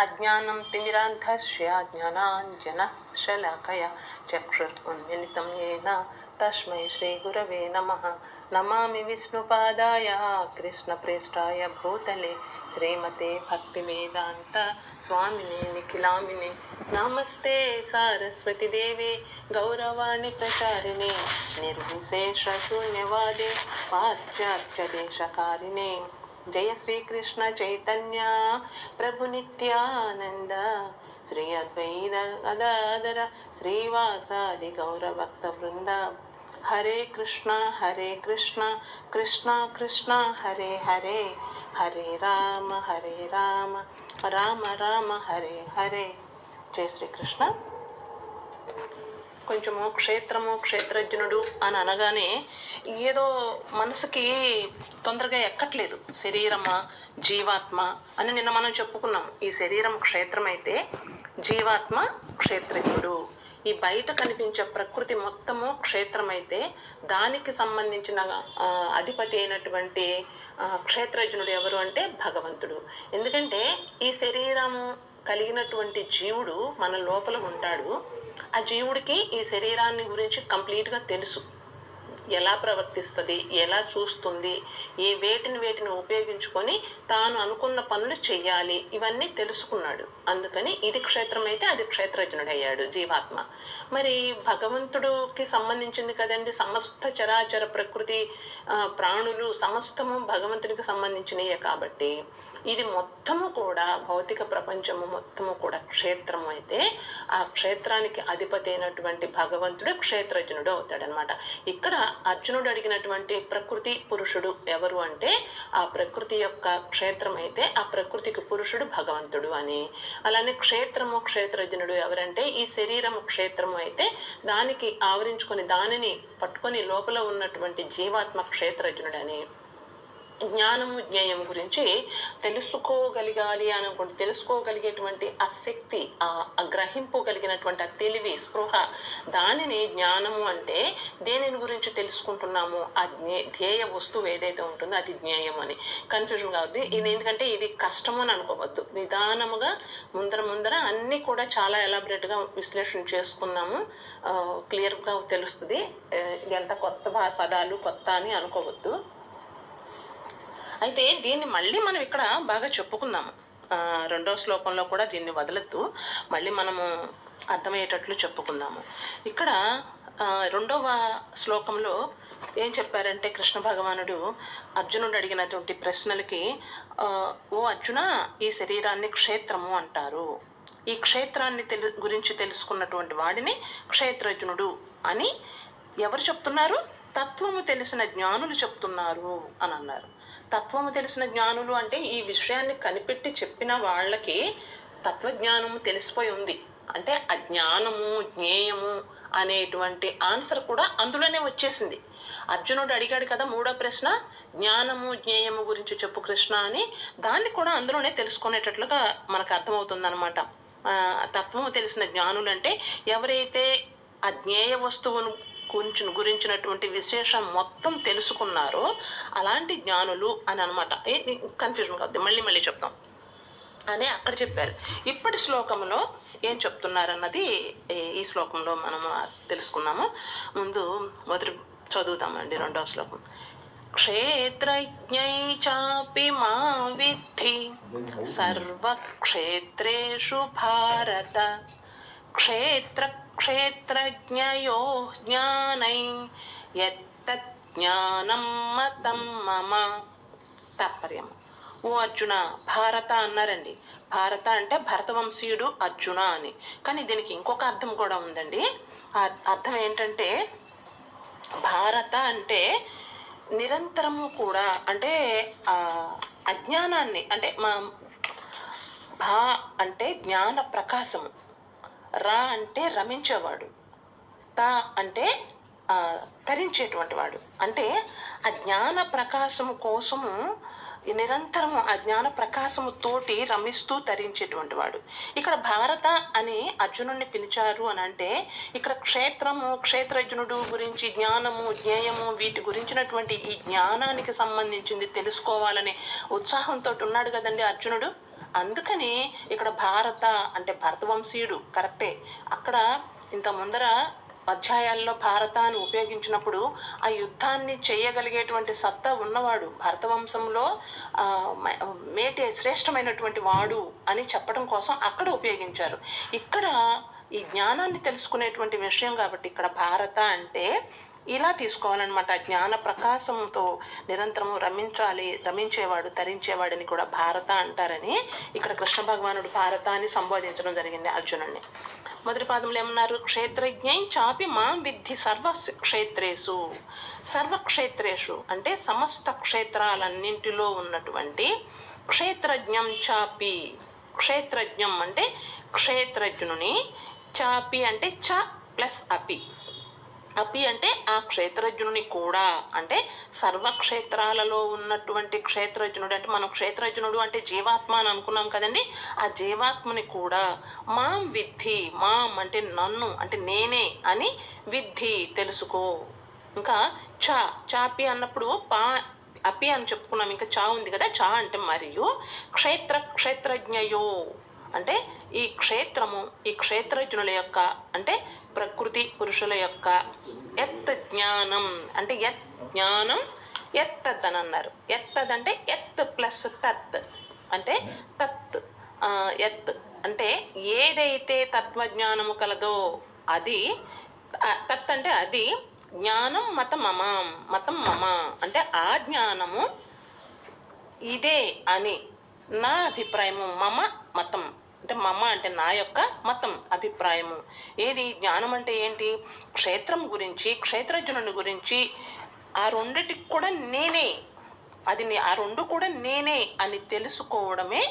అజ్ఞానం తిమిరాంధస్య జ్ఞానాంజనశలాకయ చక్షురున్మిళితం యేన తస్మై శ్రీగురవే నమః. నమామి విష్ణుపాదాయ కృష్ణప్రేష్ఠాయ భూతలే శ్రీమతే భక్తివేదాంత స్వామినే నిఖిలామినే. నమస్తే సారస్వతి దేవే గౌరవాణి ప్రచారిణే నిర్విశేష శూన్యవాదే పాశ్చాత్య దేశకారిణే. జయ శ్రీకృష్ణ చైతన్య ప్రభు నిత్యానంద శ్రీ అద్వైత గదాధర శ్రీవాసాది గౌరభక్త వృంద. హరే కృష్ణ కృష్ణ కృష్ణ హరే హరే, హరే రామ రామ రామ హరే హరే. జయ శ్రీకృష్ణ. కొంచెము క్షేత్రము క్షేత్రజ్ఞుడు అని అనగానే ఏదో మనసుకి తొందరగా ఎక్కట్లేదు. శరీరమా జీవాత్మ అని నిన్న మనం చెప్పుకున్నాం. ఈ శరీరం క్షేత్రం అయితే జీవాత్మ క్షేత్రజ్ఞుడు. ఈ బయట కనిపించే ప్రకృతి మొత్తము క్షేత్రమైతే దానికి సంబంధించిన అధిపతి అయినటువంటి క్షేత్రజ్ఞుడు ఎవరు అంటే భగవంతుడు. ఎందుకంటే ఈ శరీరము కలిగినటువంటి జీవుడు మన లోపల ఉంటాడు. ఆ జీవుడికి ఈ శరీరాన్ని గురించి కంప్లీట్గా తెలుసు. ఎలా ప్రవర్తిస్తుంది, ఎలా చూస్తుంది, వేటిని ఉపయోగించుకొని తాను అనుకున్న పనులు చెయ్యాలి, ఇవన్నీ తెలుసుకున్నాడు. అందుకని ఇది క్షేత్రం అయితే అది క్షేత్రజ్ఞుడు అయ్యాడు జీవాత్మ. మరి భగవంతుడికి సంబంధించింది కదండి. సమస్త చరాచర ప్రకృతి ప్రాణులు సమస్తము భగవంతునికి సంబంధించినయే కాబట్టి ఇది మొత్తము కూడా భౌతిక ప్రపంచము మొత్తము కూడా క్షేత్రము అయితే ఆ క్షేత్రానికి అధిపతి అయినటువంటి భగవంతుడు క్షేత్రజ్ఞుడు అవుతాడనమాట. ఇక్కడ అర్జునుడు అడిగినటువంటి ప్రకృతి పురుషుడు ఎవరు అంటే ఆ ప్రకృతి యొక్క క్షేత్రం అయితే ఆ ప్రకృతికి పురుషుడు భగవంతుడు అని. అలానే క్షేత్రము క్షేత్రజ్ఞుడు ఎవరంటే ఈ శరీరము క్షేత్రము అయితే దానికి ఆవరించుకొని దానిని పట్టుకొని లోపల ఉన్నటువంటి జీవాత్మ క్షేత్రజ్ఞుడని. జ్ఞానము జ్ఞేయం గురించి తెలుసుకోగలిగాలి అనుకుంటే తెలుసుకోగలిగేటువంటి ఆ శక్తి, ఆ గ్రహింపుగలిగినటువంటి ఆ తెలివి స్పృహ, దానిని జ్ఞానము అంటే దేనిని గురించి తెలుసుకుంటున్నాము ఆ ధ్యేయ వస్తువు ఏదైతే ఉంటుందో అది జ్ఞేయం అని. కన్ఫ్యూజన్ కావద్దు. ఇది ఎందుకంటే ఇది కష్టము అని అనుకోవద్దు. నిదానముగా ముందర అన్ని కూడా చాలా ఎలాబరేట్గా విశ్లేషణ చేసుకున్నాము. క్లియర్గా తెలుస్తుంది. ఎంత కొత్త పదాలు కొత్త అని అనుకోవద్దు. అయితే దీన్ని మళ్ళీ మనం ఇక్కడ బాగా చెప్పుకుందాము. రెండవ శ్లోకంలో కూడా దీన్ని వదలద్దు, మళ్ళీ మనము అర్థమయ్యేటట్లు చెప్పుకుందాము. ఇక్కడ రెండవ శ్లోకంలో ఏం చెప్పారంటే కృష్ణ భగవానుడు అర్జునుడు అడిగినటువంటి ప్రశ్నలకి, ఓ అర్జున, ఈ శరీరాన్ని క్షేత్రము అంటారు. ఈ క్షేత్రాన్ని గురించి తెలుసుకున్నటువంటి వాడిని క్షేత్రజ్ఞుడు అని ఎవరు చెప్తున్నారు? తత్వము తెలిసిన జ్ఞానులు చెప్తున్నారు అని అన్నారు. తత్వము తెలిసిన జ్ఞానులు అంటే ఈ విషయాన్ని కనిపెట్టి చెప్పిన వాళ్ళకి తత్వజ్ఞానము తెలిసిపోయి ఉంది. అంటే అజ్ఞానము జ్ఞేయము అనేటువంటి ఆన్సర్ కూడా అందులోనే వచ్చేసింది. అర్జునుడు అడిగాడు కదా మూడో ప్రశ్న, జ్ఞానము జ్ఞేయము గురించి చెప్పు కృష్ణ అని. దాన్ని కూడా అందులోనే తెలుసుకునేటట్లుగా మనకు అర్థమవుతుంది అనమాట. తత్వము తెలిసిన జ్ఞానులు అంటే ఎవరైతే ఆ జ్ఞేయ వస్తువును గురించినటువంటి విశేషం మొత్తం తెలుసుకున్నారో అలాంటి జ్ఞానులు అని అనమాట. కన్ఫ్యూజన్ కాదు, మళ్ళీ చెప్తాం అని అక్కడ చెప్పారు. ఇప్పటి శ్లోకంలో ఏం చెప్తున్నారన్నది ఈ శ్లోకంలో మనము తెలుసుకున్నాము. ముందు మొదటి చదువుతామండి రెండవ శ్లోకం. క్షేత్రజ్ఞై చాపి మా విద్ధి సర్వక్షేత్రేషు భారత క్షేత్రజ్ఞయో జ్ఞానై యత్తజ్ఞానం మతం మమ. తాత్పర్యం. ఓ అర్జున, భారత అన్నారండి. భారత అంటే భరతవంశీయుడు అర్జున అని. కానీ దీనికి ఇంకొక అర్థం కూడా ఉందండి. ఆ అర్థం ఏంటంటే భారత అంటే నిరంతరము కూడా అంటే అజ్ఞానాన్ని అంటే భా అంటే జ్ఞాన ప్రకాశము, రా అంటే రమించేవాడు, తా అంటే తరించేటువంటి వాడు. అంటే ఆ జ్ఞాన ప్రకాశము కోసము నిరంతరము ఆ జ్ఞాన ప్రకాశము తోటి రమిస్తూ తరించేటువంటి వాడు. ఇక్కడ భారత అని అర్జునుడిని పిలిచారు అని అంటే ఇక్కడ క్షేత్రము క్షేత్రజ్ఞుడు గురించి జ్ఞానము జ్ఞేయము వీటి గురించినటువంటి ఈ జ్ఞానానికి సంబంధించింది తెలుసుకోవాలనే ఉత్సాహంతో ఉన్నాడు కదండి అర్జునుడు. అందుకని ఇక్కడ భారత అంటే భరతవంశీయుడు కరెక్టే. అక్కడ ఇంత ముందర అధ్యాయాల్లో భారత అని ఉపయోగించినప్పుడు ఆ యుద్ధాన్ని చేయగలిగేటువంటి సత్తా ఉన్నవాడు భరతవంశంలో ఆ మేటి శ్రేష్టమైనటువంటి వాడు అని చెప్పడం కోసం అక్కడ ఉపయోగించారు. ఇక్కడ ఈ జ్ఞానాన్ని తెలుసుకునేటువంటి విషయం కాబట్టి ఇక్కడ భారత అంటే ఇలా తీసుకోవాలన్నమాట. జ్ఞాన ప్రకాశంతో నిరంతరము రమించేవాడు తరించేవాడిని కూడా భారత అంటారని ఇక్కడ కృష్ణ భగవానుడు భారత అని సంబోధించడం జరిగింది అర్జునుడిని. మొదటి పాదంలో ఏమన్నారు? క్షేత్రజ్ఞై చాపి మాం విద్ధి సర్వక్షేత్రేషు. సర్వక్షేత్రేషు అంటే సమస్త క్షేత్రాలన్నింటిలో ఉన్నటువంటి క్షేత్రజ్ఞం చాపి. క్షేత్రజ్ఞం అంటే క్షేత్రజ్ఞుని, చాపి అంటే చ ప్లస్ అపి. అపి అంటే ఆ క్షేత్రజ్ఞుని కూడా, అంటే సర్వక్షేత్రాలలో ఉన్నటువంటి క్షేత్రజ్ఞుడు అంటే మనం క్షేత్రజ్ఞుడు అంటే జీవాత్మ అని అనుకున్నాం కదండి. ఆ జీవాత్మని కూడా మాం విద్ధి, మాం అంటే నన్ను అంటే నేనే అని విద్ధి తెలుసుకో. ఇంకా చాపి అన్నప్పుడు అపి అని చెప్పుకున్నాం, ఇంకా చా ఉంది కదా. చా అంటే మరియు క్షేత్రజ్ఞయో అంటే ఈ క్షేత్రము ఈ క్షేత్రజ్ఞుల యొక్క అంటే ప్రకృతి పురుషుల యొక్క ఎత్ జ్ఞానం అంటే ఎత్ జ్ఞానం ఎత్తద్ అని అన్నారు. ఎత్తద్ అంటే ఎత్ ప్లస్ తత్ అంటే తత్. ఎత్ అంటే ఏదైతే తత్వజ్ఞానము కలదో అది, తత్ అంటే అది, జ్ఞానం మతం మమ అంటే ఆ జ్ఞానము ఇదే అని నా అభిప్రాయము. మమ మతం అంటే మమ అంటే నా యొక్క మతం అభిప్రాయము. ఏది జ్ఞానం అంటే ఏంటి? క్షేత్రం గురించి క్షేత్రజ్ఞుని గురించి ఆ రెండిటికి కూడా నేనే, అది ఆ రెండు కూడా నేనే అని తెలుసుకోవడమే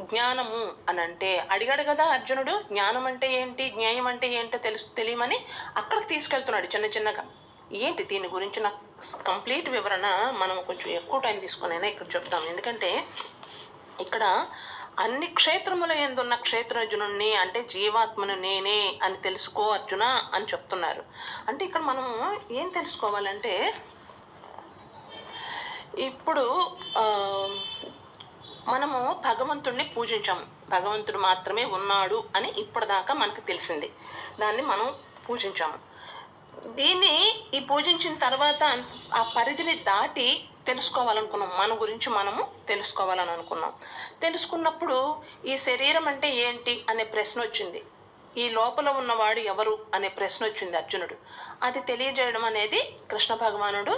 జ్ఞానము అని. అంటే అడిగాడు కదా అర్జునుడు, జ్ఞానం అంటే ఏంటి జ్ఞేయం అంటే ఏంటో తెలియమని. అక్కడికి తీసుకెళ్తున్నాడు చిన్న చిన్నగా. ఏంటి దీని గురించి నాకు కంప్లీట్ వివరణ మనం కొంచెం ఎక్కువ టైం తీసుకునైనా ఇక్కడ చెప్తాం. ఎందుకంటే ఇక్కడ అన్ని క్షేత్రముల యందున్న క్షేత్రజ్ఞుని అంటే జీవాత్మను నేనే అని తెలుసుకో అర్జున అని చెప్తున్నారు. అంటే ఇక్కడ మనము ఏం తెలుసుకోవాలంటే, ఇప్పుడు మనము భగవంతుడిని పూజించాము, భగవంతుడు మాత్రమే ఉన్నాడు అని ఇప్పటిదాకా మనకు తెలిసింది, దాన్ని మనం పూజించాము. దీన్ని ఈ పూజించిన తర్వాత ఆ పరిధిని దాటి తెలుసుకోవాలనుకున్నాం, మన గురించి మనము తెలుసుకోవాలని అనుకున్నాం. తెలుసుకున్నప్పుడు ఈ శరీరం అంటే ఏంటి అనే ప్రశ్న వచ్చింది, ఈ లోపల ఉన్నవాడు ఎవరు అనే ప్రశ్న వచ్చింది అర్జునుడు. అది తెలియజేయడం అనేది కృష్ణ భగవానుడు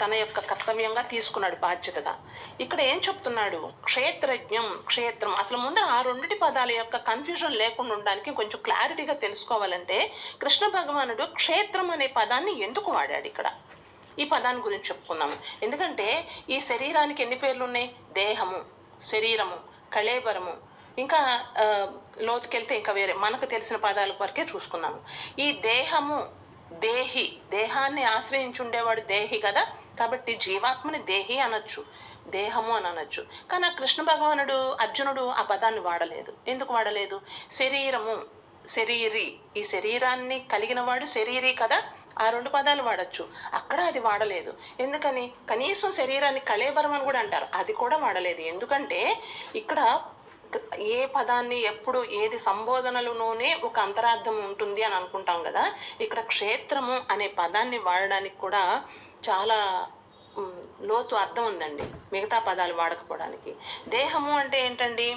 తన యొక్క కర్తవ్యంగా తీసుకున్నాడు, బాధ్యతగా. ఇక్కడ ఏం చెప్తున్నాడు? క్షేత్రజ్ఞం, క్షేత్రం. అసలు ముందు ఆ రెండిటి పదాల యొక్క కన్ఫ్యూజన్ లేకుండా ఉండడానికి కొంచెం క్లారిటీగా తెలుసుకోవాలంటే కృష్ణ భగవానుడు క్షేత్రం అనే పదాన్ని ఎందుకు వాడాడు ఇక్కడ, ఈ పదాన్ని గురించి చెప్పుకుందాము. ఎందుకంటే ఈ శరీరానికి ఎన్ని పేర్లు ఉన్నాయి? దేహము, శరీరము, కళేబరము, ఇంకా లోతుకెళ్తే ఇంకా వేరే మనకు తెలిసిన పదాల వరకే చూసుకున్నాము. ఈ దేహము, దేహి, దేహాన్ని ఆశ్రయించి ఉండేవాడు దేహి కదా, కాబట్టి జీవాత్మని దేహి అనొచ్చు, దేహము అని అనొచ్చు. కానీ ఆ కృష్ణ భగవానుడు అర్జునుడు ఆ పదాన్ని వాడలేదు. ఎందుకు వాడలేదు? శరీరము, శరీరి, ఈ శరీరాన్ని కలిగిన వాడు శరీరి కదా, ఆ రెండు పదాలు వాడచ్చు. అక్కడ అది వాడలేదు. ఎందుకని? కనీసం శరీరాన్ని కళేబరం అని కూడా అంటారు, అది కూడా వాడలేదు. ఎందుకంటే ఇక్కడ ఏ పదాన్ని ఎప్పుడు ఏది సంబోధనలోనే ఒక అంతరార్థం ఉంటుంది అని అనుకుంటాం కదా, ఇక్కడ క్షేత్రము అనే పదాన్ని వాడడానికి కూడా చాలా లోతు అర్థం ఉందండి, మిగతా పదాలు వాడకపోవడానికి. దేహము అంటే ఏంటండి?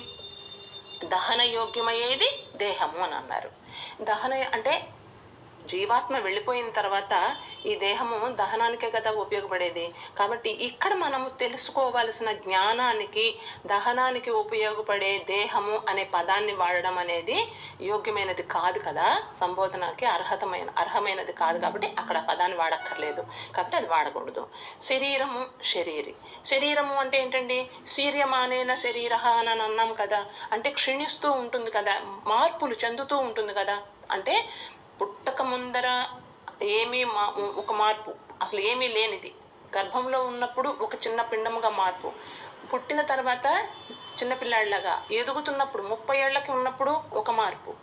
దహన యోగ్యమయ్యేది దేహము అని అన్నారు. దహన అంటే జీవాత్మ వెళ్ళిపోయిన తర్వాత ఈ దేహము దహనానికే కదా ఉపయోగపడేది. కాబట్టి ఇక్కడ మనము తెలుసుకోవాల్సిన జ్ఞానానికి దహనానికి ఉపయోగపడే దేహము అనే పదాన్ని వాడడం అనేది యోగ్యమైనది కాదు కదా, సంబోధనకి అర్హమైనది కాదు. కాబట్టి అక్కడ పదాన్ని వాడక్కర్లేదు, కాబట్టి అది వాడకూడదు. శరీరము, శరీరి. శరీరము అంటే ఏంటండి? శీర్యమానేన శరీర అని అన్నాం కదా, అంటే క్షీణిస్తూ ఉంటుంది కదా, మార్పులు చెందుతూ ఉంటుంది కదా. అంటే పుట్టక ముందర ఒక మార్పు, అసలు ఏమీ లేనిది. గర్భంలో ఉన్నప్పుడు ఒక చిన్న పిండముగా మార్పు, పుట్టిన తర్వాత చిన్నపిల్లాడిలాగా ఎదుగుతున్నప్పుడు 30 ఏళ్ళకి ఉన్నప్పుడు ఒక మార్పు,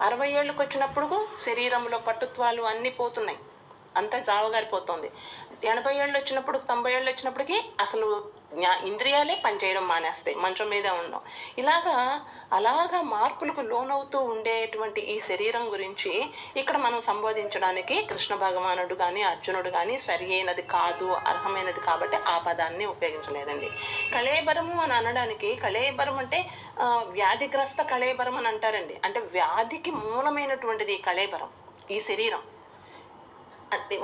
60 ఏళ్ళకి వచ్చినప్పుడు శరీరంలో పట్టుత్వాలు అన్నీ పోతున్నాయి, అంతా జావగారిపోతుంది. 80 ఏళ్ళు వచ్చినప్పుడు 90 ఏళ్ళు వచ్చినప్పటికీ అసలు ఇంద్రియాలే పనిచేయడం మానేస్తాయి, మంచం మీదే ఉండడం. అలాగా మార్పులకు లోనవుతూ ఉండేటువంటి ఈ శరీరం గురించి ఇక్కడ మనం సంబోధించడానికి కృష్ణ భగవానుడు కానీ అర్జునుడు కానీ సరి అయినది కాదు, అర్హమైనది కాబట్టి ఆ పదాన్ని ఉపయోగించలేదండి. కళేబరము అని అనడానికి, కళేబరం అంటే వ్యాధిగ్రస్త కళేబరం అని అంటారండి. అంటే వ్యాధికి మూలమైనటువంటిది ఈ కళేబరం, ఈ శరీరం. అంటే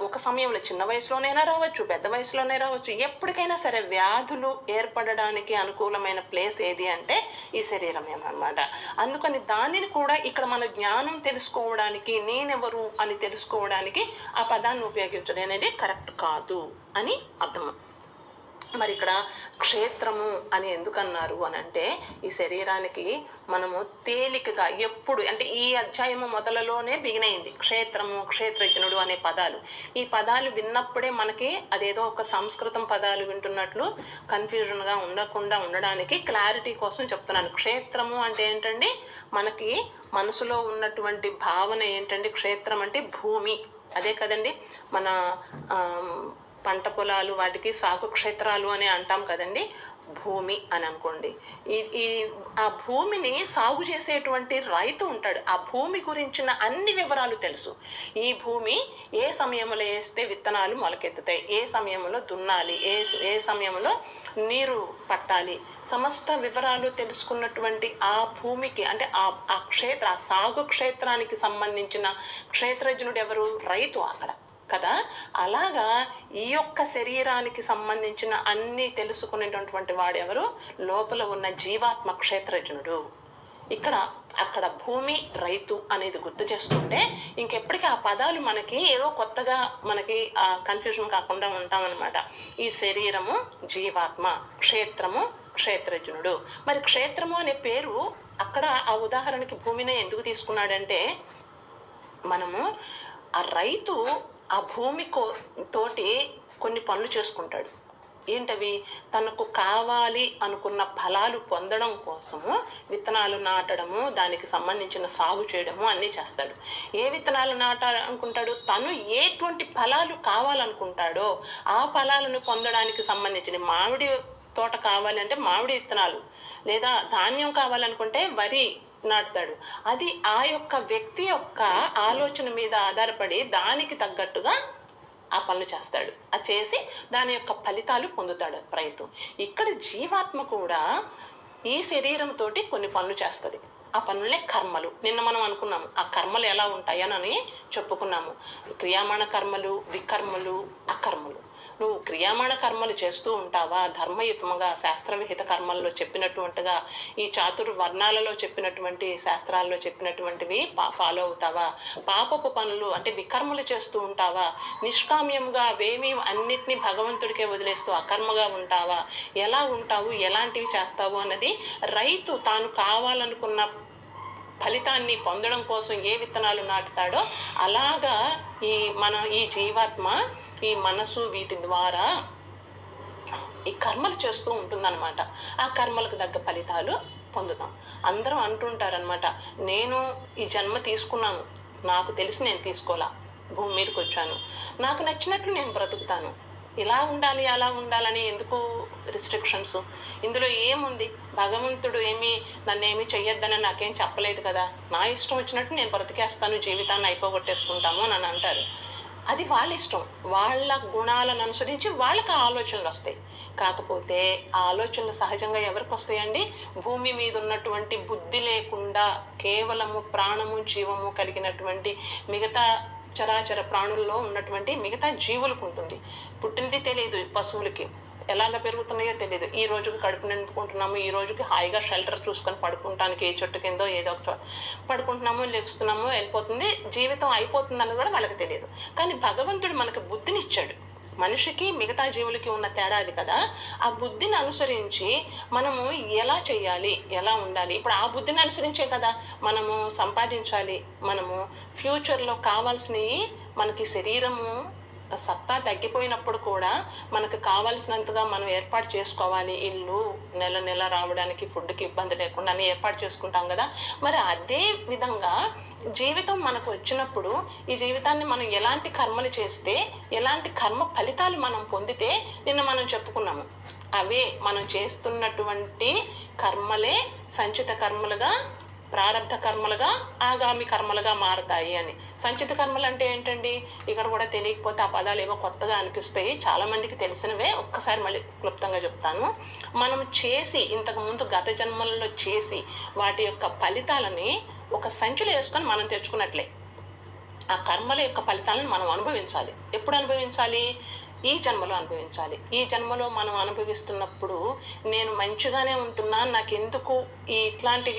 ఒక సమయంలో చిన్న వయసులోనైనా రావచ్చు, పెద్ద వయసులోనే రావచ్చు, ఎప్పటికైనా సరే వ్యాధులు ఏర్పడడానికి అనుకూలమైన ప్లేస్ ఏది అంటే ఈ శరీరమేనమాట. అందుకని దానిని కూడా ఇక్కడ మన జ్ఞానం తెలుసుకోవడానికి, నేనెవరు అని తెలుసుకోవడానికి ఆ పదాన్ని ఉపయోగించడం అనేది కరెక్ట్ కాదు అని అర్థం. మరి ఇక్కడ క్షేత్రము అని ఎందుకన్నారు అని అంటే, ఈ శరీరానికి మనము తేలికగా ఎప్పుడు అంటే ఈ అధ్యాయము మొదలలోనే బిగినైంది క్షేత్రము, క్షేత్రజ్ఞుడు అనే పదాలు. ఈ పదాలు విన్నప్పుడే మనకి అదేదో ఒక సంస్కృతం పదాలు వింటున్నట్లు కన్ఫ్యూజన్ గా ఉండకుండా ఉండడానికి క్లారిటీ కోసం చెప్తున్నాను. క్షేత్రము అంటే ఏంటండి, మనకి మనసులో ఉన్నటువంటి భావన ఏంటండి, క్షేత్రం అంటే భూమి, అదే కదండి. మన పంట పొలాలు వాటికి సాగు క్షేత్రాలు అని అంటాం కదండి, భూమి అని అనుకోండి. ఆ భూమిని సాగు చేసేటువంటి రైతు ఉంటాడు, ఆ భూమి గురించిన అన్ని వివరాలు తెలుసు. ఈ భూమి ఏ సమయంలో వేస్తే విత్తనాలు మొలకెత్తుతాయి, ఏ సమయంలో దున్నాలి, ఏ సమయంలో నీరు పట్టాలి, సమస్త వివరాలు తెలుసుకున్నటువంటి ఆ భూమికి అంటే ఆ సాగు క్షేత్రానికి సంబంధించిన క్షేత్రజ్ఞుడు ఎవరు, రైతు అక్కడ కదా. అలాగా ఈ యొక్క శరీరానికి సంబంధించిన అన్ని తెలుసుకునేటటువంటి వాడెవరు, లోపల ఉన్న జీవాత్మ క్షేత్రజ్ఞుడు. అక్కడ భూమి, రైతు అనేది గుర్తు చేస్తుంటే ఇంకెప్పటికీ ఆ పదాలు మనకి ఏదో కొత్తగా మనకి కన్ఫ్యూజన్ కాకుండా ఉంటామన్నమాట. ఈ శరీరము జీవాత్మ, క్షేత్రము క్షేత్రజ్ఞుడు. మరి క్షేత్రము అనే పేరు అక్కడ ఆ ఉదాహరణకి భూమినే ఎందుకు తీసుకున్నాడంటే, మనము ఆ రైతు ఆ భూమి తోటి కొన్ని పనులు చేసుకుంటాడు. ఏంటవి, తనకు కావాలి అనుకున్న ఫలాలు పొందడం కోసము విత్తనాలు నాటడము, దానికి సంబంధించిన సాగు చేయడము అన్నీ చేస్తాడు. ఏ విత్తనాలు నాటాలనుకుంటాడు, తను ఎటువంటి ఫలాలు కావాలనుకుంటాడో ఆ ఫలాలను పొందడానికి సంబంధించిన, మామిడి తోట కావాలంటే మామిడి విత్తనాలు, లేదా ధాన్యం కావాలనుకుంటే వరి నాటుతాడు. అది ఆ యొక్క వ్యక్తి యొక్క ఆలోచన మీద ఆధారపడి దానికి తగ్గట్టుగా ఆ పనులు చేస్తాడు. అది చేసి దాని యొక్క ఫలితాలు పొందుతాడు రైతు. ఇక్కడ జీవాత్మ కూడా ఈ శరీరంతో కొన్ని పనులు చేస్తుంది. ఆ పనులే కర్మలు. నిన్న మనం అనుకున్నాము ఆ కర్మలు ఎలా ఉంటాయని చెప్పుకున్నాము. క్రియామాణ కర్మలు, వికర్మలు, అకర్మలు. నువ్వు క్రియామాణ కర్మలు చేస్తూ ఉంటావా, ధర్మయుతముగా శాస్త్రవిహిత కర్మల్లో చెప్పినటువంటిగా ఈ చాతుర్వర్ణాలలో చెప్పినటువంటి శాస్త్రాల్లో చెప్పినటువంటివి ఫాలో అవుతావా, పాపపు పనులు అంటే వికర్మలు చేస్తూ ఉంటావా, నిష్కామ్యంగా అవేమీ అన్నిటినీ భగవంతుడికే వదిలేస్తూ అకర్మగా ఉంటావా, ఎలా ఉంటావు, ఎలాంటివి చేస్తావు అన్నది రైతు తాను కావాలనుకున్న ఫలితాన్ని పొందడం కోసం ఏ విత్తనాలు నాటుతాడో అలాగా ఈ జీవాత్మ ఈ మనసు వీటి ద్వారా ఈ కర్మలు చేస్తూ ఉంటుందన్నమాట. ఆ కర్మలకు తగ్గ ఫలితాలు పొందుతాం. అందరూ అంటుంటారనమాట, నేను ఈ జన్మ తీసుకున్నాను, నాకు తెలిసి నేను తీసుకోలా, భూమి మీదకి వచ్చాను, నాకు నచ్చినట్లు నేను బ్రతుకుతాను, ఇలా ఉండాలి అలా ఉండాలని ఎందుకు రిస్ట్రిక్షన్స్? ఇందులో ఏముంది, భగవంతుడు నన్నేమీ చెయ్యొద్దని నాకేం చెప్పలేదు కదా, నా ఇష్టం వచ్చినట్టు నేను బ్రతికేస్తాను, జీవితాన్ని అయిపోగొట్టేసుకుంటాము అని అంటారు. అది వాళ్ళ ఇష్టం, వాళ్ళ గుణాలను అనుసరించి వాళ్ళకి ఆలోచనలు వస్తాయి. కాకపోతే ఆ ఆలోచనలు సహజంగా ఎవరికి వస్తాయండి, భూమి మీద ఉన్నటువంటి బుద్ధి లేకుండా కేవలము ప్రాణము జీవము కలిగినటువంటి మిగతా చరాచర ప్రాణుల్లో ఉన్నటువంటి మిగతా జీవులకు ఉంటుంది. పుట్టినది తెలియదు, పశువులకి ఎలాగ పెరుగుతున్నాయో తెలియదు. ఈ రోజుకి కడుపు నింపుకుంటున్నాము, ఈ రోజుకి హాయిగా షెల్టర్ చూసుకొని పడుకుంటానికి ఏ చెట్టు కిందో ఏదో ఒక చోట పడుకుంటున్నాము, లెగుస్తున్నాము, వెళ్ళిపోతుంది, జీవితం అయిపోతుంది అని కూడా వాళ్ళకి తెలియదు. కానీ భగవంతుడు మనకి బుద్ధినిచ్చాడు. మనిషికి మిగతా జీవులకి ఉన్న తేడా అది కదా. ఆ బుద్ధిని అనుసరించి మనము ఎలా చెయ్యాలి, ఎలా ఉండాలి, ఇప్పుడు ఆ బుద్ధిని అనుసరించే కదా మనము సంపాదించాలి. మనము ఫ్యూచర్లో కావాల్సినవి మనకి శరీరము సత్తా తగ్గిపోయినప్పుడు కూడా మనకు కావాల్సినంతగా మనం ఏర్పాటు చేసుకోవాలి. ఇల్లు నెల నెల రావడానికి ఫుడ్కి ఇబ్బంది లేకుండా అన్ని ఏర్పాటు చేసుకుంటాం కదా. మరి అదే విధంగా జీవితం మనకు వచ్చినప్పుడు ఈ జీవితాన్ని మనం ఎలాంటి కర్మలు చేస్తే ఎలాంటి కర్మ ఫలితాలు మనం పొందితే నిన్న మనం చెప్పుకున్నాము. అవే మనం చేస్తున్నటువంటి కర్మలే సంచిత కర్మలుగా, ప్రారబ్ధ కర్మలుగా, ఆగామి కర్మలుగా మారతాయి అని. సంచిత కర్మలు అంటే ఏంటండి? ఇక్కడ కూడా తెలియకపోతే ఆ పదాలు ఏమో కొత్తగా అనిపిస్తాయి, చాలా మందికి తెలిసినవే. ఒక్కసారి మళ్ళీ క్లుప్తంగా చెప్తాను. మనం చేసి ఇంతకు ముందు గత జన్మలలో చేసి వాటి యొక్క ఫలితాలని ఒక సంచిలో వేసుకొని మనం తెచ్చుకున్నట్లే ఆ కర్మల యొక్క ఫలితాలను మనం అనుభవించాలి. ఎప్పుడు అనుభవించాలి? ఈ జన్మలో అనుభవించాలి. ఈ జన్మలో మనం అనుభవిస్తున్నప్పుడు నేను మంచిగానే ఉంటున్నా, నాకెందుకు ఇట్లాంటి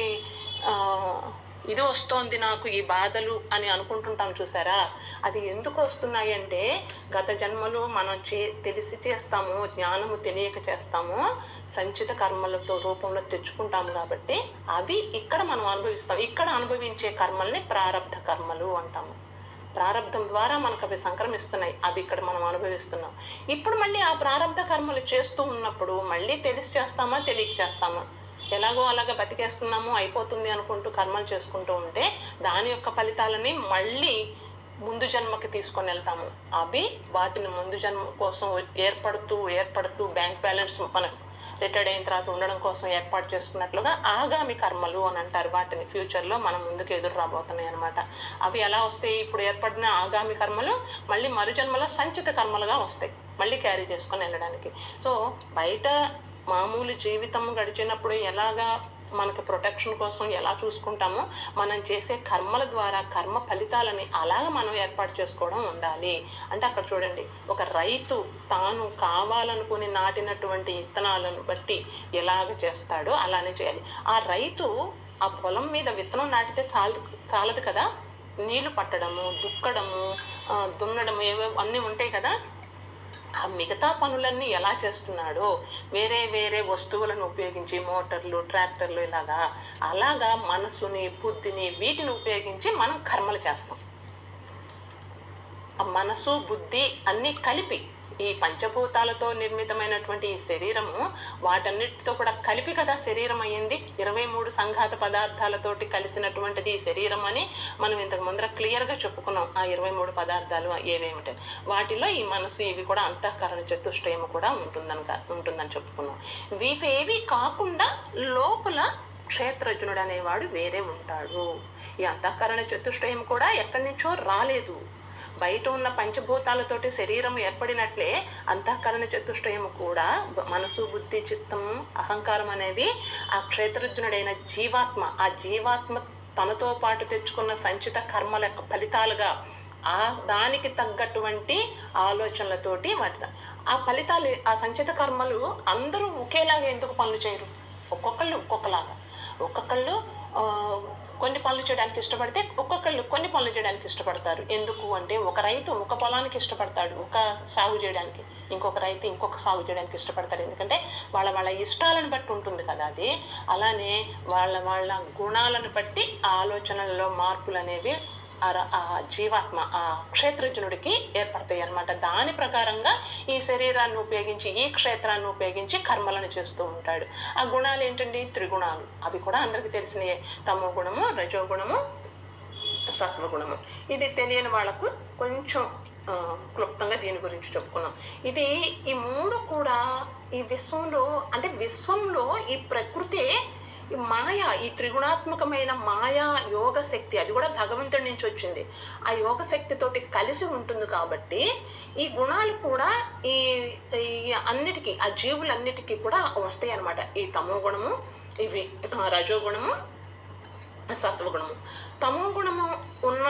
ఇది వస్తోంది, నాకు ఈ బాధలు అని అనుకుంటుంటాం చూసారా? అది ఎందుకు వస్తున్నాయి అంటే గత జన్మలో మనం తెలిసి చేస్తాము, జ్ఞానము తెలియక చేస్తాము, సంచిత కర్మలతో రూపంలో తెచ్చుకుంటాము. కాబట్టి అవి ఇక్కడ మనం అనుభవిస్తాం. ఇక్కడ అనుభవించే కర్మల్ని ప్రారబ్ధ కర్మలు అంటాము. ప్రారబ్ధం ద్వారా మనకు అవి సంక్రమిస్తున్నాయి, అవి ఇక్కడ మనం అనుభవిస్తున్నాం. ఇప్పుడు మళ్ళీ ఆ ప్రారబ్ధ కర్మలు చేస్తూ ఉన్నప్పుడు మళ్ళీ తెలిసి చేస్తామా, తెలియక చేస్తామా? ఎలాగో అలాగా బతికేస్తున్నాము, అయిపోతుంది అనుకుంటూ కర్మలు చేసుకుంటూ ఉంటే దాని యొక్క ఫలితాలని మళ్ళీ ముందు జన్మకి తీసుకొని వెళ్తాము. అవి వాటిని ముందు జన్మ కోసం ఏర్పడుతూ బ్యాంక్ బ్యాలెన్స్ మన రిటైర్డ్ అయిన తర్వాత ఉండడం కోసం ఏర్పాటు చేసుకున్నట్లుగా ఆగామి కర్మలు అని అంటారు. వాటిని ఫ్యూచర్లో మనం ముందుకు ఎదురు రాబోతున్నాయి అనమాట. అవి ఎలా వస్తాయి? ఇప్పుడు ఏర్పడిన ఆగామి కర్మలు మళ్ళీ మరుజన్మలో సంచిత కర్మలుగా వస్తాయి, మళ్ళీ క్యారీ చేసుకొని వెళ్ళడానికి. సో బయట మామూలు జీవితం గడిచినప్పుడు ఎలాగా మనకి ప్రొటెక్షన్ కోసం ఎలా చూసుకుంటామో మనం చేసే కర్మల ద్వారా కర్మ ఫలితాలని అలాగ మనం ఏర్పాటు చేసుకోవడం ఉండాలి. అంటే అక్కడ చూడండి, ఒక రైతు తాను కావాలనుకుని నాటినటువంటి విత్తనాలను బట్టి ఎలాగ చేస్తాడో అలానే చేయాలి. ఆ రైతు ఆ పొలం మీద విత్తనం నాటితే చాలదు కదా, నీళ్లు పట్టడము, దుక్కడము, దున్నడము, ఏవో అన్నీ ఉంటాయి కదా. ఆ మిగతా పనులన్నీ ఎలా చేస్తున్నాడో వేరే వేరే వస్తువులను ఉపయోగించి, మోటార్లు, ట్రాక్టర్లు, అలాగా మనసుని, బుద్ధిని, వీటిని ఉపయోగించి మనం కర్మలు చేస్తాం. ఆ మనసు, బుద్ధి అన్నీ కలిపి ఈ పంచభూతాలతో నిర్మితమైనటువంటి ఈ శరీరము వాటన్నిటితో కూడా కలిపి కదా శరీరం అయ్యింది. 23 సంఘాత పదార్థాలతోటి కలిసినటువంటిది ఈ శరీరం అని మనం ఇంతకు ముందర క్లియర్గా చెప్పుకున్నాం. ఆ 23 పదార్థాలు ఏవేమిటి, వాటిలో ఈ మనసు, ఇవి కూడా అంతఃకరణ చతుష్టయము కూడా ఉంటుందని చెప్పుకున్నాం. ఇవేవి కాకుండా లోపల క్షేత్రజ్ఞుడు అనేవాడు వేరే ఉంటాడు. ఈ అంతఃకరణ చతుష్టయం కూడా ఎక్కడి నుంచో రాలేదు. బయట ఉన్న పంచభూతాలతోటి శరీరం ఏర్పడినట్లే అంతఃకరణ చతుష్టయము కూడా, మనసు, బుద్ధి, చిత్తము, అహంకారం అనేవి ఆ క్షేత్రజ్ఞుడైన జీవాత్మ, ఆ జీవాత్మ తనతో పాటు తెచ్చుకున్న సంచిత కర్మల యొక్క ఫలితాలుగా ఆ దానికి తగ్గటువంటి ఆలోచనలతోటి ఆ ఫలితాలు, ఆ సంచిత కర్మలు అందరూ ఒకేలాగా ఎందుకు పనులు చేయరు? ఒక్కొక్కళ్ళు ఒక్కొక్కళ్ళు కొన్ని పనులు చేయడానికి ఇష్టపడితే ఒక్కొక్కళ్ళు కొన్ని పనులు చేయడానికి ఇష్టపడతారు. ఎందుకు అంటే ఒక రైతు ఒక పొలానికి ఇష్టపడతాడు ఒక సాగు చేయడానికి, ఇంకొక రైతు ఇంకొక సాగు చేయడానికి ఇష్టపడతాడు. ఎందుకంటే వాళ్ళ ఇష్టాలను బట్టి ఉంటుంది కదా అది. అలానే వాళ్ళ గుణాలను బట్టి ఆలోచనల్లో మార్పులు అనేవి ఆ జీవాత్మ, ఆ క్షేత్రజ్ఞుడికి ఏర్పడతాయి అన్నమాట. దాని ప్రకారంగా ఈ శరీరాన్ని ఉపయోగించి, ఈ క్షేత్రాన్ని ఉపయోగించి కర్మలను చేస్తూ ఉంటాడు. ఆ గుణాలు ఏంటండి? త్రిగుణాలు. అవి కూడా అందరికి తెలిసినయే. తమో గుణము, రజోగుణము, సత్వగుణము. ఇది తెలియని వాళ్ళకు కొంచెం క్లుప్తంగా దీని గురించి చెప్పుకున్నాం. ఈ మూడు కూడా ఈ విశ్వంలో ఈ ప్రకృతి, ఈ మాయ, ఈ త్రిగుణాత్మకమైన మాయా యోగ శక్తి, అది కూడా భగవంతుడి నుంచి వచ్చింది. ఆ యోగ శక్తితోటి కలిసి ఉంటుంది. కాబట్టి ఈ గుణాలు కూడా ఈ అన్నిటికీ, ఆ జీవులన్నిటికీ కూడా వస్తాయి అన్నమాట. ఈ తమో గుణము, ఇవి రజోగుణము, సత్వగుణము. తమో గుణము ఉన్న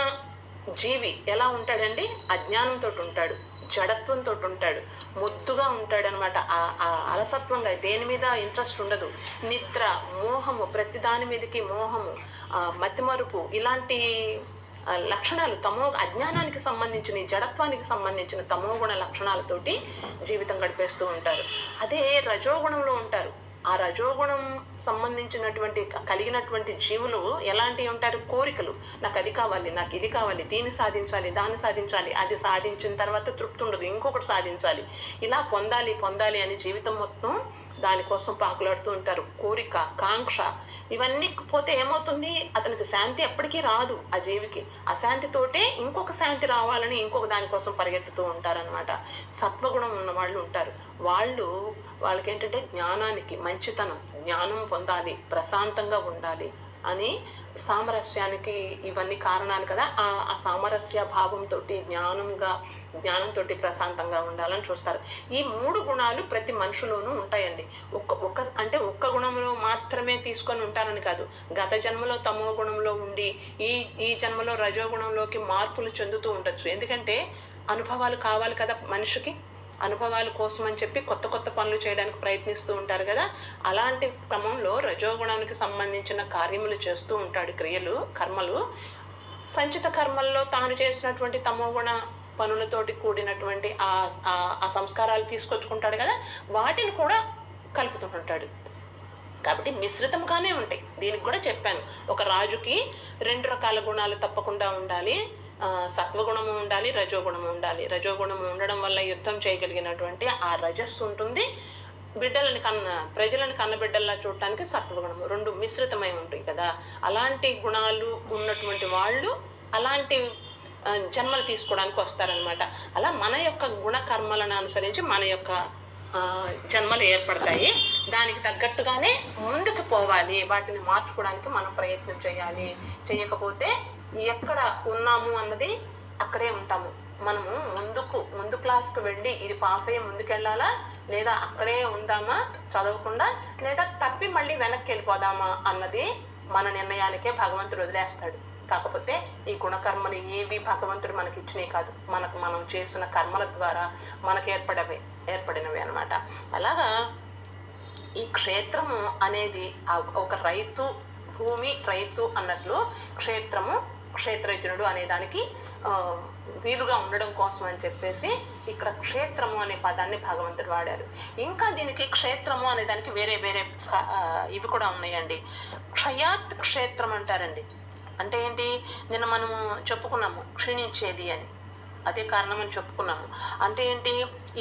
జీవి ఎలా ఉంటాడండి? అజ్ఞానంతో ఉంటాడు, జడత్వంతో ఉంటాడు, ముద్దుగా ఉంటాడు అనమాట. ఆ అలసత్వంగా, దేని మీద ఇంట్రెస్ట్ ఉండదు. నిద్ర, మోహము, ప్రతి దాని మీదకి మోహము, మతిమరుపు, ఇలాంటి లక్షణాలు అజ్ఞానానికి సంబంధించిన, జడత్వానికి సంబంధించిన తమోగుణ లక్షణాలతోటి జీవితం గడిపేస్తూ ఉంటారు. అదే రజోగుణంలో ఉంటారు. ఆ రజోగుణం సంబంధించినటువంటి కలిగినటువంటి జీవులు ఎలాంటివి ఉంటారు? కోరికలు. నాకు అది కావాలి, నాకు ఇది కావాలి, దీన్ని సాధించాలి, దాన్ని సాధించాలి, అది సాధించిన తర్వాత తృప్తి ఉండదు, ఇంకొకటి సాధించాలి, ఇలా పొందాలి పొందాలి అని జీవితం మొత్తం దానికోసం పాకులాడుతూ ఉంటారు. కోరిక, కాంక్ష ఇవన్నీ పోతే ఏమవుతుంది? అతనికి శాంతి ఎప్పటికీ రాదు. ఆ జీవికి అశాంతితోటే ఇంకొక శాంతి రావాలని ఇంకొక దానికోసం పరిగెత్తుతూ ఉంటారనమాట. సత్వగుణం ఉన్న వాళ్ళు ఉంటారు. వాళ్ళకి ఏంటంటే జ్ఞానానికి, మంచితనం, జ్ఞానం పొందాలి, ప్రశాంతంగా ఉండాలి అని, సామరస్యానికి ఇవన్నీ కారణాలు కదా. ఆ సామరస్య భావంతో జ్ఞానంతో ప్రశాంతంగా ఉండాలని చూస్తారు. ఈ 3 గుణాలు ప్రతి మనుషులోనూ ఉంటాయండి. ఒక్క గుణంలో మాత్రమే తీసుకొని ఉంటారని కాదు. గత జన్మలో తమో గుణంలో ఉండి ఈ జన్మలో రజోగుణంలోకి మార్పులు చెందుతూ ఉండొచ్చు. ఎందుకంటే అనుభవాలు కావాలి కదా మనిషికి. అనుభవాల కోసం అని చెప్పి కొత్త కొత్త పనులు చేయడానికి ప్రయత్నిస్తూ ఉంటారు కదా. అలాంటి క్రమంలో రజోగుణానికి సంబంధించిన కార్యములు చేస్తూ ఉంటాడు, కర్మలు. సంచిత కర్మల్లో తాను చేసినటువంటి తమోగుణ పనులతోటి కూడినటువంటి ఆ సంస్కారాలు తీసుకొచ్చుకుంటాడు కదా, వాటిని కూడా కలుపుతుంటాడు. కాబట్టి మిశ్రితంగానే ఉంటాయి. దీనికి కూడా చెప్పాను, ఒక రాజుకి 2 రకాల గుణాలు తప్పకుండా ఉండాలి. సత్వగుణము ఉండాలి, రజోగుణము ఉండాలి. రజోగుణము ఉండడం వల్ల యుద్ధం చేయగలిగినటువంటి ఆ రజస్సు ఉంటుంది. ప్రజలను కన్నబిడ్డల్లా చూడటానికి సత్వగుణము, 2 మిశ్రితమై ఉంటాయి కదా. అలాంటి గుణాలు ఉన్నటువంటి వాళ్ళు అలాంటి జన్మలు తీసుకోవడానికి వస్తారనమాట. అలా మన యొక్క గుణ కర్మలను అనుసరించి మన యొక్క జన్మలు ఏర్పడతాయి. దానికి తగ్గట్టుగానే ముందుకు పోవాలి. వాటిని మార్చుకోవడానికి మనం ప్రయత్నం చేయాలి. చేయకపోతే ఎక్కడ ఉన్నాము అన్నది అక్కడే ఉంటాము. మనము ముందు క్లాస్కు వెళ్ళి ఇది పాస్ అయ్యి ముందుకెళ్ళాలా, లేదా అక్కడే ఉందామా చదవకుండా, లేదా తప్పి మళ్ళీ వెనక్కి వెళ్ళిపోదామా అన్నది మన నిర్ణయానికే భగవంతుడు వదిలేస్తాడు. కాకపోతే ఈ గుణకర్మలు ఏవి భగవంతుడు మనకి ఇచ్చినవి కాదు, మనం చేసిన కర్మల ద్వారా మనకు ఏర్పడినవి అనమాట. అలాగా ఈ క్షేత్రము అనేది ఒక రైతు అన్నట్లు క్షేత్రజ్ఞుడు అనే దానికి వీలుగా ఉండడం కోసం అని చెప్పేసి ఇక్కడ క్షేత్రము అనే పదాన్ని భగవంతుడు వాడారు. ఇంకా దీనికి క్షేత్రము అనే దానికి వేరే ఇవి కూడా ఉన్నాయండి. క్షయాత్ క్షేత్రం అంటారండి. అంటే ఏంటి? నిన్న మనము చెప్పుకున్నాము క్షీణించేది అని, అదే కారణం అని చెప్పుకున్నాము. అంటే ఏంటి?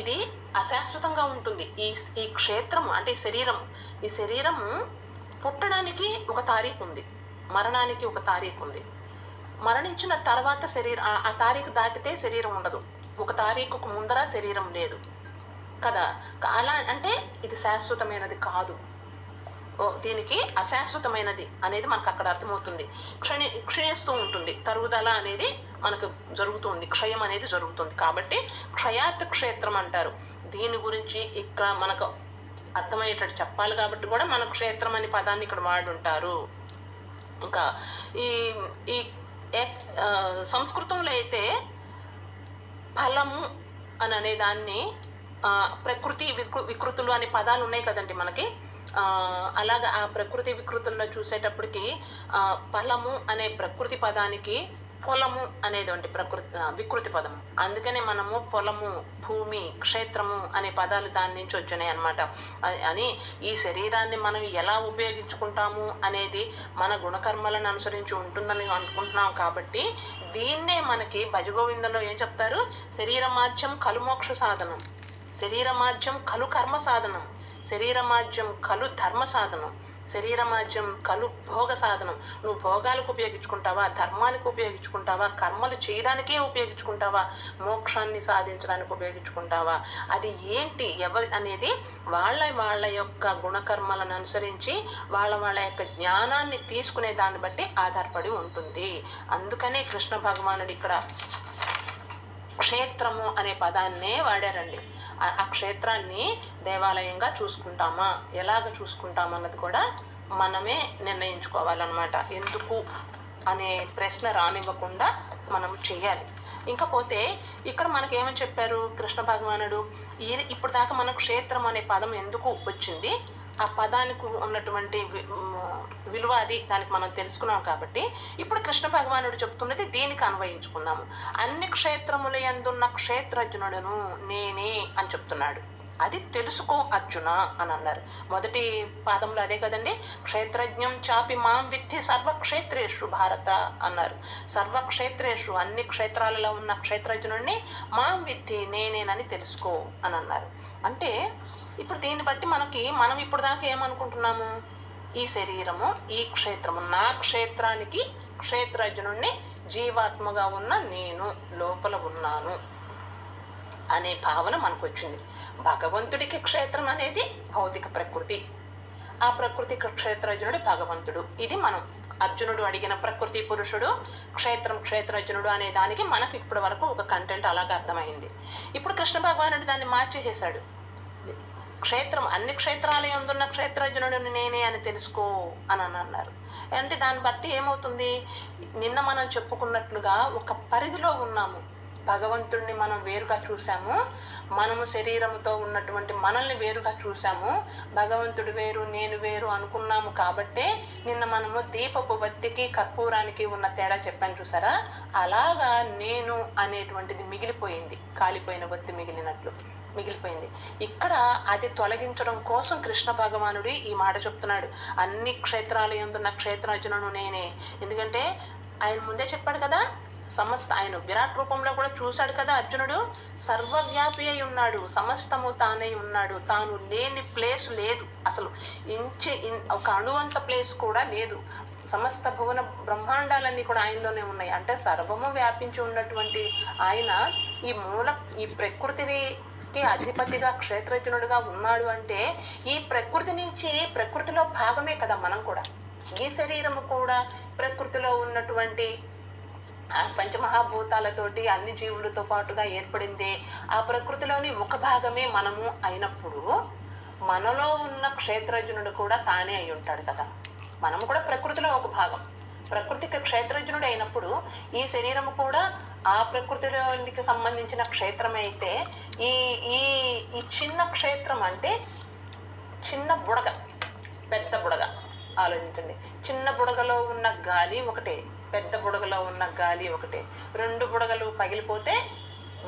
ఇది అశాశ్వతంగా ఉంటుంది. ఈ క్షేత్రము అంటే ఈ శరీరము పుట్టడానికి ఒక తారీఖు ఉంది, మరణానికి ఒక తారీఖు ఉంది. మరణించిన తర్వాత ఆ తారీఖు దాటితే శరీరం ఉండదు. ఒక తారీఖుకు ముందర శరీరం లేదు కదా. అలా అంటే ఇది శాశ్వతమైనది కాదు. దీనికి అశాశ్వతమైనది అనేది మనకు అక్కడ అర్థమవుతుంది. క్షీణిస్తూ ఉంటుంది, తరుగుదల అనేది మనకు జరుగుతుంది, క్షయం అనేది జరుగుతుంది. కాబట్టి క్షయాత్ క్షేత్రం అంటారు. దీని గురించి ఇక్కడ మనకు అర్థమయ్యేటట్టు చెప్పాలి కాబట్టి కూడా మన క్షేత్రం అనే పదాన్ని ఇక్కడ వాడుంటారు. ఇంకా ఈ సంస్కృతంలో అయితే ఫలము అని అనే దాన్ని ప్రకృతి వికృతులు అనే పదాలు ఉన్నాయి కదండి మనకి. అలాగా ఆ ప్రకృతి వికృతుల్లో చూసేటప్పటికి ఫలము అనే ప్రకృతి పదానికి పొలము అనేటువంటి వికృతి పదము. అందుకనే మనము పొలము, భూమి, క్షేత్రము అనే పదాలు దాని నుంచి వచ్చినాయి అనమాట. అని ఈ శరీరాన్ని మనం ఎలా ఉపయోగించుకుంటాము అనేది మన గుణకర్మలను అనుసరించి ఉంటుందని అనుకుంటున్నాం. కాబట్టి దీన్నే మనకి భజగోవిందంలో ఏం చెప్తారు? శరీరమాధ్యం కలు మోక్ష సాధనం, శరీరమాధ్యం కలు కర్మ సాధనం, శరీరమాధ్యం కలు ధర్మ సాధనం, శరీరమాధ్యం కలు భోగ సాధనం. నువ్వు భోగాలకు ఉపయోగించుకుంటావా, ధర్మానికి ఉపయోగించుకుంటావా, కర్మలు చేయడానికే ఉపయోగించుకుంటావా, మోక్షాన్ని సాధించడానికి ఉపయోగించుకుంటావా, అది ఏంటి ఎవరి అనేది వాళ్ళ యొక్క గుణకర్మలను అనుసరించి వాళ్ళ యొక్క జ్ఞానాన్ని తీసుకునే దాన్ని బట్టి ఆధారపడి ఉంటుంది. అందుకనే కృష్ణ భగవానుడు ఇక్కడ క్షేత్రము అనే పదాన్నే వాడారండి. ఆ క్షేత్రాన్ని దేవాలయంగా చూసుకుంటామా, ఎలాగ చూసుకుంటామన్నది కూడా మనమే నిర్ణయించుకోవాలన్నమాట. ఎందుకు అనే ప్రశ్న రానివ్వకుండా మనం చెయ్యాలి. ఇంకపోతే ఇక్కడ మనకేమని చెప్పారు కృష్ణ భగవానుడు? ఇప్పుడు దాకా మన క్షేత్రం అనే పదం ఎందుకు వచ్చింది, ఆ పదానికి ఉన్నటువంటి విలువ అది దానికి మనం తెలుసుకున్నాం. కాబట్టి ఇప్పుడు కృష్ణ భగవానుడు చెప్తున్నది దీనికి అన్వయించుకుందాము. అన్ని క్షేత్రముల యందున్న క్షేత్రజ్ఞుడను నేనే అని చెప్తున్నాడు. అది తెలుసుకో అర్జున అని అన్నారు. మొదటి పాదంలో అదే కదండి, క్షేత్రజ్ఞం చాపి మాం విద్ధి సర్వక్షేత్రేషు భారత అన్నారు. సర్వక్షేత్రేషు అన్ని క్షేత్రాలలో ఉన్న క్షేత్రజ్ఞుడిని మాం విద్ధి నేనేనని తెలుసుకో అని అన్నారు. అంటే ఇప్పుడు దీన్ని బట్టి మనం ఇప్పుడు దాకా ఏమనుకుంటున్నాము, ఈ శరీరము ఈ క్షేత్రము, నా క్షేత్రానికి క్షేత్రజ్ఞుడిని జీవాత్మగా ఉన్న నేను లోపల ఉన్నాను అనే భావన మనకు వచ్చింది. భగవంతుడికి క్షేత్రం అనేది భౌతిక ప్రకృతి, ఆ ప్రకృతి క్షేత్రజ్ఞుడు భగవంతుడు. ఇది మనం అర్జునుడు అడిగిన ప్రకృతి పురుషుడు క్షేత్రం క్షేత్రజ్ఞుడు అనే దానికి మనకు ఇప్పటి వరకు ఒక కంటెంట్ అలాగే అర్థమైంది. ఇప్పుడు కృష్ణ భగవానుడు దాన్ని మార్చేసేశాడు. క్షేత్రం అన్ని క్షేత్రాలు ఎందున్న క్షేత్రజ్ఞుడు నేనే అని తెలుసుకో అని అన్నారు. అంటే దాన్ని బట్టి ఏమవుతుంది, నిన్న మనం చెప్పుకున్నట్లుగా ఒక పరిధిలో ఉన్నాము. భగవంతుడిని మనం వేరుగా చూసాము, మనము శరీరంతో ఉన్నటువంటి మనల్ని వేరుగా చూసాము, భగవంతుడు వేరు నేను వేరు అనుకున్నాము. కాబట్టే నిన్న మనము దీపపు బత్తికి కర్పూరానికి ఉన్న తేడా చెప్పాను చూసారా, అలాగా నేను అనేటువంటిది మిగిలిపోయింది, కాలిపోయిన బత్తి మిగిలిపోయింది. ఇక్కడ అది తొలగించడం కోసం కృష్ణ భగవానుడు ఈ మాట చెప్తున్నాడు, అన్ని క్షేత్రాలు ఎందున్న క్షేత్రజ్ఞుడు నేనే. ఎందుకంటే ఆయన ముందే చెప్పాడు కదా, ఆయన విరాట్ రూపంలో కూడా చూశాడు కదా, అర్జునుడు సర్వవ్యాపి అయి ఉన్నాడు, సమస్తము తానే ఉన్నాడు, తాను లేని ప్లేస్ లేదు, అసలు ఒక అణువంత ప్లేస్ కూడా లేదు. సమస్త భువన బ్రహ్మాండాలన్నీ కూడా ఆయనలోనే ఉన్నాయి. అంటే సర్వము వ్యాపించి ఉన్నటువంటి ఆయన ఈ ప్రకృతికి అధిపతిగా క్షేత్రజ్ఞుడుగా ఉన్నాడు. అంటే ఈ ప్రకృతి నుంచి, ప్రకృతిలో భాగమే కదా మనం కూడా. ఈ శరీరము కూడా ప్రకృతిలో ఉన్నటువంటి పంచమహాభూతాలతోటి అన్ని జీవులతో పాటుగా ఏర్పడింది. ఆ ప్రకృతిలోని ఒక భాగమే మనము అయినప్పుడు మనలో ఉన్న క్షేత్రజ్ఞుడు కూడా తానే అయి ఉంటాడు కదా. మనము కూడా ప్రకృతిలో ఒక భాగం. ప్రకృతికి క్షేత్రజ్ఞుడు అయినప్పుడు ఈ శరీరము కూడా ఆ ప్రకృతిలోనికి సంబంధించిన క్షేత్రం అయితే, ఈ ఈ చిన్న క్షేత్రం అంటే చిన్న బుడగ, పెద్ద బుడగ ఆలోచించండి. చిన్న బుడగలో ఉన్న గాలి ఒకటే, పెద్ద బుడగలో ఉన్న గాలి ఒకటే. రెండు బుడగలు పగిలిపోతే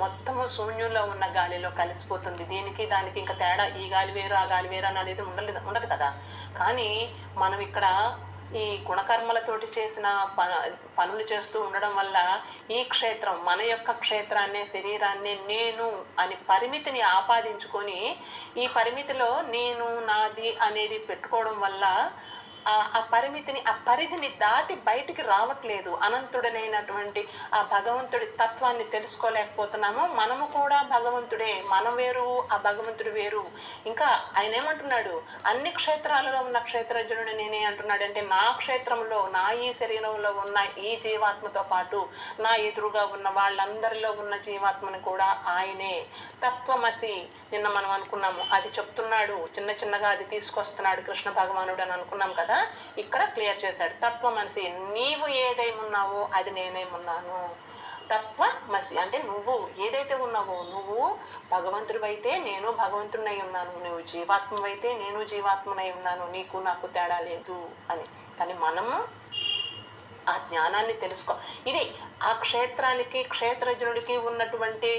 మొత్తము శూన్యంలో ఉన్న గాలిలో కలిసిపోతుంది. దీనికి దానికి ఇంకా తేడా, ఈ గాలి వేరు ఆ గాలి వేరు అనేది ఉండదు కదా. కానీ మనం ఇక్కడ ఈ గుణకర్మలతోటి చేసిన పనులు చేస్తూ ఉండడం వల్ల ఈ క్షేత్రం, మన యొక్క క్షేత్రాన్ని, శరీరాన్ని నేను అని పరిమితిని ఆపాదించుకొని ఈ పరిమితిలో నేను నాది అనేది పెట్టుకోవడం వల్ల ఆ పరిధిని దాటి బయటికి రావట్లేదు. అనంతుడనైనటువంటి ఆ భగవంతుడి తత్వాన్ని తెలుసుకోలేకపోతున్నాము. మనము కూడా భగవంతుడే, మనం వేరు ఆ భగవంతుడు వేరు. ఇంకా ఆయన ఏమంటున్నాడు, అన్ని క్షేత్రాలలో ఉన్న క్షేత్రజ్ఞుడు నేనే అంటున్నాడు. అంటే నా క్షేత్రంలో, నా ఈ శరీరంలో ఉన్న ఈ జీవాత్మతో పాటు నా ఎదురుగా ఉన్న వాళ్ళందరిలో ఉన్న జీవాత్మని కూడా ఆయనే. తత్వమసి నిన్న మనం అనుకున్నాము, అది చెప్తున్నాడు, చిన్న చిన్నగా అది తీసుకొస్తున్నాడు కృష్ణ భగవానుడు అని అనుకున్నాం కదా. ఇక్కడ క్లియర్ చేశాడు, తత్వమసి, నీవు ఏదేమున్నావో అది నేనేమున్నాను. తత్వమసి అంటే నువ్వు ఏదైతే ఉన్నావో, నువ్వు భగవంతుడివైతే నేను భగవంతుడినై ఉన్నాను, నువ్వు జీవాత్మవైతే నేను జీవాత్మనై ఉన్నాను, నీకు నాకు తేడా లేదు అని. కానీ మనము ఆ జ్ఞానాన్ని తెలుసుకో. ఇది ఆ క్షేత్రానికి క్షేత్రజ్ఞుడికి ఉన్నటువంటి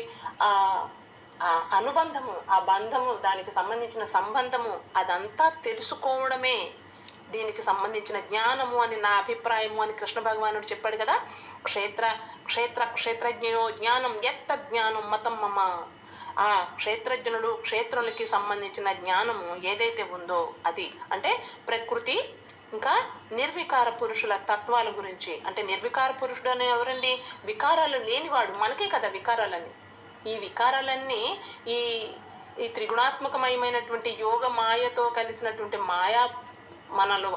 ఆ అనుబంధము, ఆ బంధము, దానికి సంబంధించిన సంబంధము, అదంతా తెలుసుకోవడమే దీనికి సంబంధించిన జ్ఞానము అని నా అభిప్రాయము అని కృష్ణ భగవానుడు చెప్పాడు కదా. క్షేత్రజ్ఞో జ్ఞానం ఎత్త జ్ఞానం మతం మమ. ఆ క్షేత్రజ్ఞుడు క్షేత్రులకి సంబంధించిన జ్ఞానము ఏదైతే ఉందో అది, అంటే ప్రకృతి ఇంకా నిర్వికార పురుషుల తత్వాల గురించి. అంటే నిర్వికార పురుషుడు అనే ఎవరండి, వికారాలు లేనివాడు. మనకే కదా వికారాలన్నీ. ఈ వికారాలన్నీ ఈ త్రిగుణాత్మకమయమైనటువంటి యోగ మాయతో కలిసినటువంటి మాయా మనలో